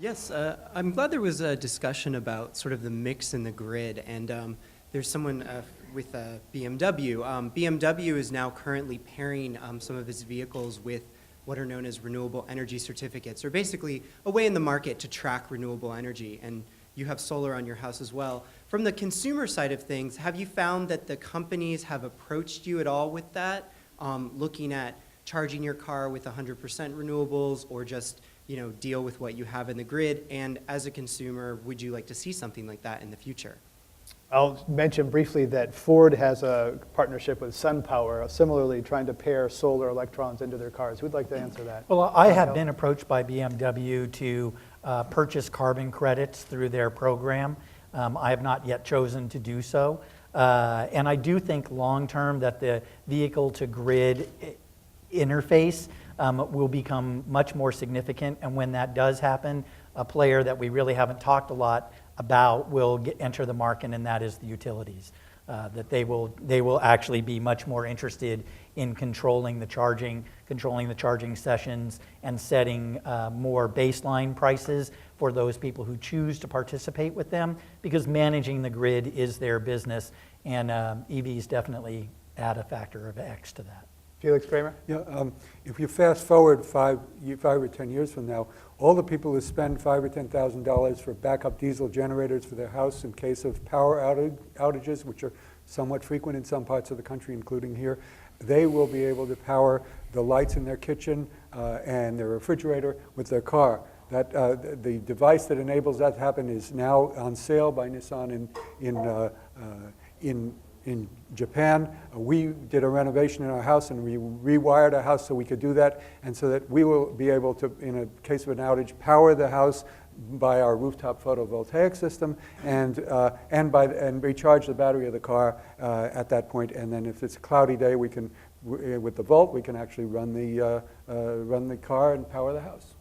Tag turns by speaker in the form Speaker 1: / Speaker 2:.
Speaker 1: Yes, I'm glad there was a discussion about sort of the mix in the grid, and there's someone with BMW. BMW is now currently pairing some of its vehicles with what are known as renewable energy certificates, or basically a way in the market to track renewable energy, and you have solar on your house as well. From the consumer side of things, have you found that the companies have approached you at all with that, looking at charging your car with 100% renewables, or just deal with what you have in the grid? And as a consumer, would you like to see something like that in the future?
Speaker 2: I'll mention briefly that Ford has a partnership with SunPower, similarly trying to pair solar electrons into their cars. Who'd like to answer that?
Speaker 3: Well, I have been approached by BMW to purchase carbon credits through their program. I have not yet chosen to do so. And I do think long-term that the vehicle-to-grid interface will become much more significant. And when that does happen, a player that we really haven't talked a lot about will enter the market, and that is the utilities. That they will actually be much more interested in controlling the charging sessions, and setting more baseline prices for those people who choose to participate with them, because managing the grid is their business, and EVs definitely add a factor of X to that.
Speaker 2: Felix, Kramer?
Speaker 4: Yeah, if you fast forward 5 or 10 years from now, all the people who spend $5,000 or $10,000 for backup diesel generators for their house in case of power outages, which are somewhat frequent in some parts of the country, including here, they will be able to power the lights in their kitchen and their refrigerator with their car. That the device that enables that to happen is now on sale by Nissan in Japan. We did a renovation in our house, and we rewired our house so we could do that, and so that we will be able to, in a case of an outage, power the house by our rooftop photovoltaic system, and recharge the battery of the car at that point. And then if it's a cloudy day, we can, with the Volt, we can actually run the car and power the house.